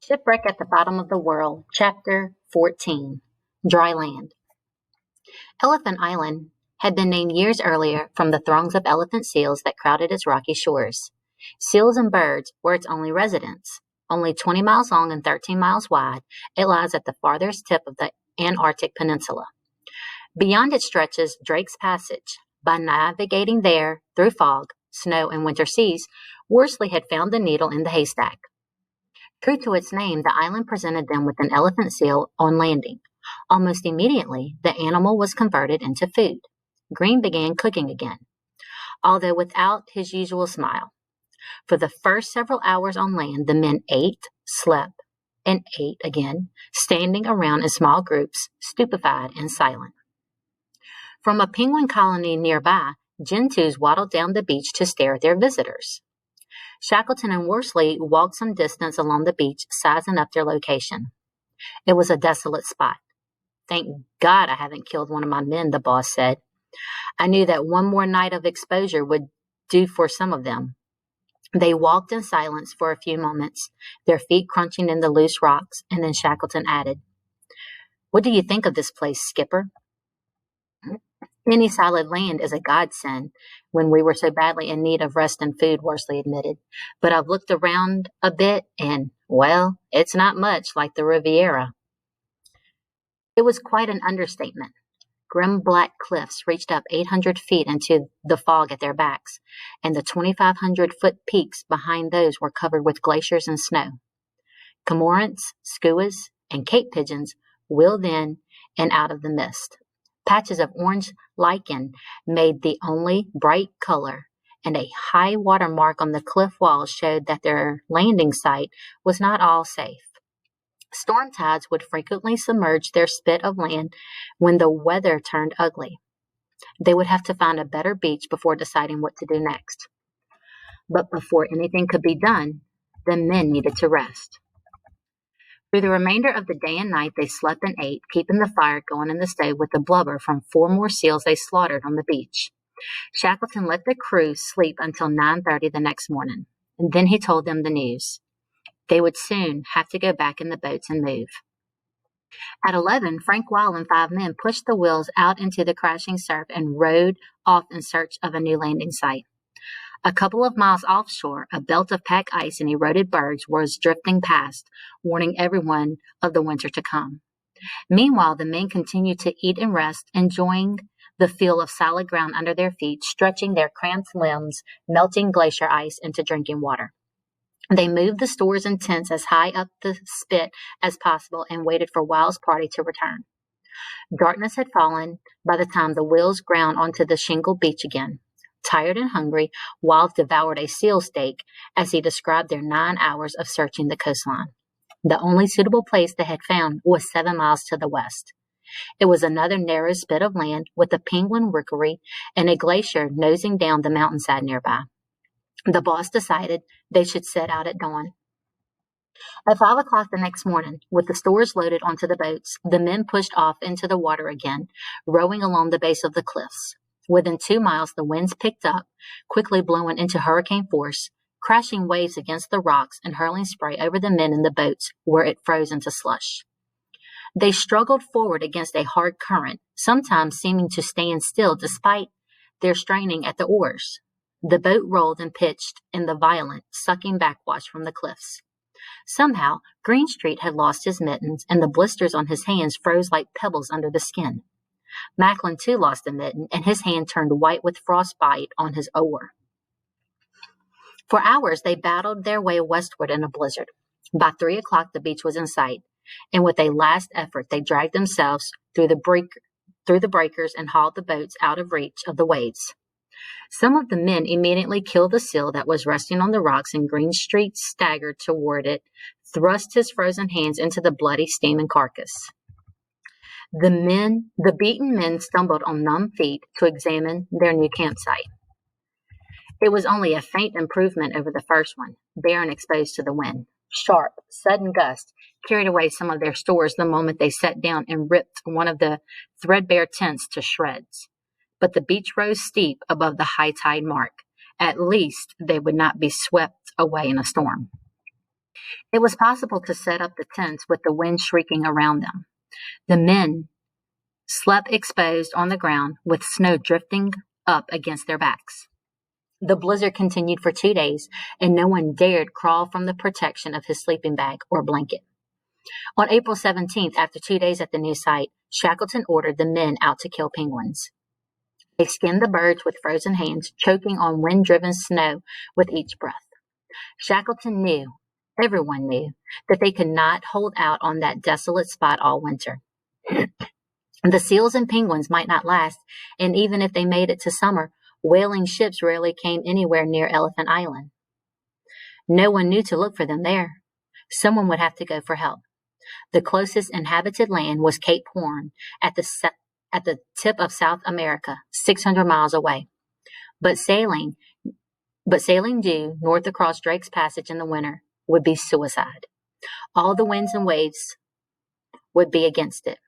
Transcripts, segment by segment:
Shipwreck at the Bottom of the World, Chapter 14, Dry Land. Elephant Island had been named years earlier from the throngs of elephant seals that crowded its rocky shores. Seals and birds were its only residents. Only 20 miles long and 13 miles wide, it lies at the farthest tip of the Antarctic Peninsula. Beyond it stretches Drake's Passage. By navigating there through fog, snow, and winter seas, Worsley had found the needle in the haystack. True to its name, the island presented them with an elephant seal on landing. Almost immediately, the animal was converted into food. Green began cooking again, although without his usual smile. For the first several hours on land, the men ate, slept, and ate again, standing around in small groups, stupefied and silent. From a penguin colony nearby, gentoos waddled down the beach to stare at their visitors. Shackleton and Worsley walked some distance along the beach, sizing up their location. It was a desolate spot. "Thank God I haven't killed one of my men," the boss said. "I knew that one more night of exposure would do for some of them." They walked in silence for a few moments, their feet crunching in the loose rocks, and then Shackleton added, "What do you think of this place, Skipper?" "Any solid land is a godsend when we were so badly in need of rest and food," Worsley admitted. "But I've looked around a bit and, well, it's not much like the Riviera." It was quite an understatement. Grim black cliffs reached up 800 feet into the fog at their backs, and the 2,500-foot peaks behind those were covered with glaciers and snow. Cormorants, skuas, and cape pigeons wheeled in and out of the mist. Patches of orange lichen made the only bright color, and a high water mark on the cliff walls showed that their landing site was not all safe. Storm tides would frequently submerge their spit of land when the weather turned ugly. They would have to find a better beach before deciding what to do next. But before anything could be done, the men needed to rest. Through the remainder of the day and night, they slept and ate, keeping the fire going in the stove with the blubber from 4 more seals they slaughtered on the beach. Shackleton let the crew sleep until 9:30 the next morning, and then he told them the news. They would soon have to go back in the boats and move. At 11, Frank Weil and 5 men pushed the wheels out into the crashing surf and rowed off in search of a new landing site. A couple of miles offshore, a belt of pack ice and eroded bergs was drifting past, warning everyone of the winter to come. Meanwhile, the men continued to eat and rest, enjoying the feel of solid ground under their feet, stretching their cramped limbs, melting glacier ice into drinking water. They moved the stores and tents as high up the spit as possible and waited for Weil's party to return. Darkness had fallen by the time the wheels ground onto the shingled beach again. Tired and hungry, Weil devoured a seal steak as he described their 9 hours of searching the coastline. The only suitable place they had found was 7 miles to the west. It was another narrow spit of land with a penguin rookery and a glacier nosing down the mountainside nearby. The boss decided they should set out at dawn. At 5 o'clock the next morning, with the stores loaded onto the boats, the men pushed off into the water again, rowing along the base of the cliffs. Within 2 miles, the winds picked up, quickly blowing into hurricane force, crashing waves against the rocks and hurling spray over the men in the boats where it froze into slush. They struggled forward against a hard current, sometimes seeming to stand still despite their straining at the oars. The boat rolled and pitched in the violent, sucking backwash from the cliffs. Somehow, Greenstreet had lost his mittens, and the blisters on his hands froze like pebbles under the skin. Macklin, too, lost a mitten, and his hand turned white with frostbite on his oar. For hours, they battled their way westward in a blizzard. By 3 o'clock, the beach was in sight, and with a last effort, they dragged themselves through the breakers and hauled the boats out of reach of the waves. Some of the men immediately killed the seal that was resting on the rocks, and Greenstreet staggered toward it, thrust his frozen hands into the bloody, steaming carcass. The beaten men stumbled on numb feet to examine their new campsite. It was only a faint improvement over the first one, bare and exposed to the wind. Sharp, sudden gusts carried away some of their stores the moment they sat down and ripped one of the threadbare tents to shreds. But the beach rose steep above the high tide mark. At least they would not be swept away in a storm. It was possible to set up the tents with the wind shrieking around them. The men slept exposed on the ground with snow drifting up against their backs. The blizzard continued for 2 days, and no one dared crawl from the protection of his sleeping bag or blanket. On April 17th, after 2 days at the new site, Shackleton ordered the men out to kill penguins. They skinned the birds with frozen hands, choking on wind-driven snow with each breath. Shackleton knew, everyone knew, that they could not hold out on that desolate spot all winter. The seals and penguins might not last, and even if they made it to summer, whaling ships rarely came anywhere near Elephant Island. No one knew to look for them there. Someone would have to go for help. The closest inhabited land was Cape Horn at the tip of South America, 600 miles away. But sailing due north across Drake's Passage in the winter would be suicide. All the winds and waves would be against it.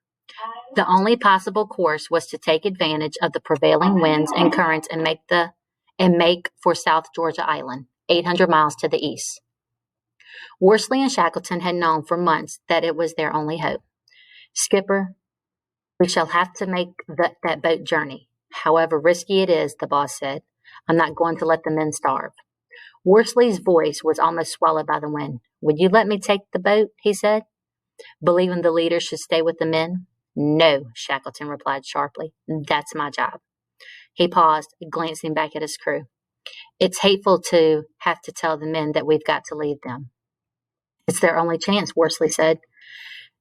The only possible course was to take advantage of the prevailing winds and currents and make for South Georgia Island, 800 miles to the east. Worsley and Shackleton had known for months that it was their only hope. "Skipper, we shall have to make that boat journey. However risky it is," the boss said. "I'm not going to let the men starve." Worsley's voice was almost swallowed by the wind. "Would you let me take the boat?" he said, believing the leader should stay with the men. "No," Shackleton replied sharply. "That's my job." He paused, glancing back at his crew. "It's hateful to have to tell the men that we've got to leave them." "It's their only chance," Worsley said.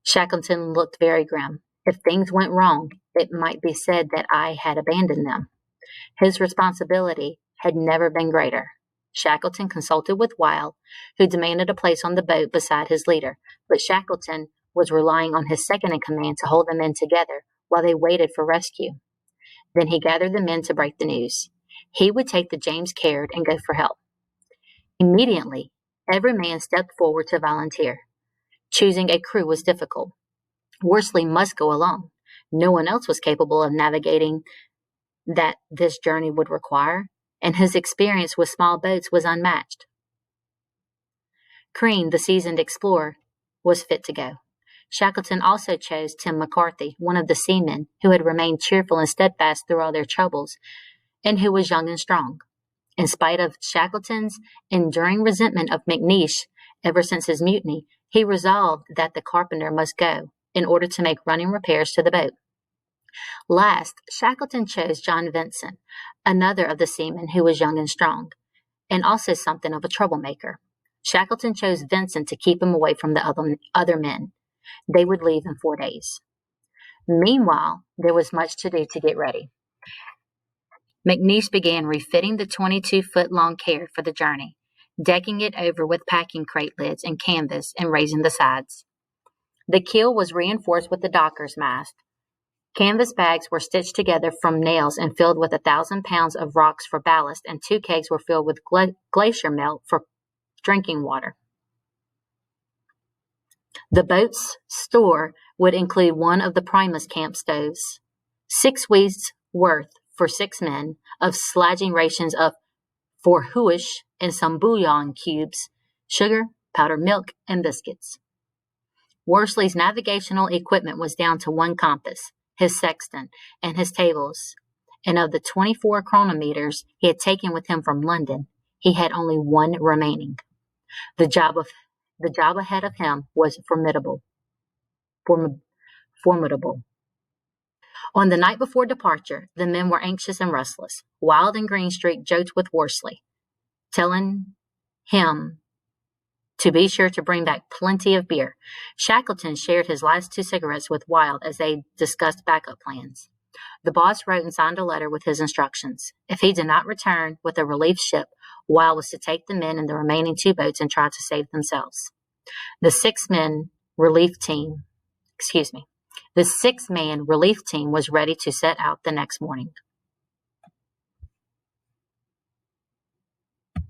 Shackleton looked very grim. "If things went wrong, it might be said that I had abandoned them." His responsibility had never been greater. Shackleton consulted with Weil, who demanded a place on the boat beside his leader, but Shackleton was relying on his second-in-command to hold the men together while they waited for rescue. Then he gathered the men to break the news. He would take the James Caird and go for help. Immediately, every man stepped forward to volunteer. Choosing a crew was difficult. Worsley must go alone. No one else was capable of navigating that this journey would require, and his experience with small boats was unmatched. Crean, the seasoned explorer, was fit to go. Shackleton also chose Tim McCarthy, one of the seamen who had remained cheerful and steadfast through all their troubles, and who was young and strong. In spite of Shackleton's enduring resentment of McNeish ever since his mutiny, he resolved that the carpenter must go in order to make running repairs to the boat. Last, Shackleton chose John Vincent, another of the seamen who was young and strong, and also something of a troublemaker. Shackleton chose Vincent to keep him away from the other men. They would leave in 4 days. Meanwhile, there was much to do to get ready. McNeish began refitting the 22-foot-long Caird for the journey, decking it over with packing crate lids and canvas and raising the sides. The keel was reinforced with the docker's mast. Canvas bags were stitched together from nails and filled with 1,000 pounds of rocks for ballast, and 2 kegs were filled with glacier melt for drinking water. The boat's store would include one of the Primus camp stoves, 6 weeks' worth for 6 men, of sledging rations of 4 hoosh and some bouillon cubes, sugar, powdered milk, and biscuits. Worsley's navigational equipment was down to 1 compass, his sextant, and his tables, and of the 24 chronometers he had taken with him from London, he had only 1 remaining. The job ahead of him was formidable. On the night before departure, the men were anxious and restless. Wild and Greenstreet joked with Worsley, telling him to be sure to bring back plenty of beer. Shackleton shared his last 2 cigarettes with Wild as they discussed backup plans. The boss wrote and signed a letter with his instructions. If he did not return with a relief ship, Wild was to take the men in the remaining 2 boats and try to save themselves. The 6-man relief team was ready to set out the next morning.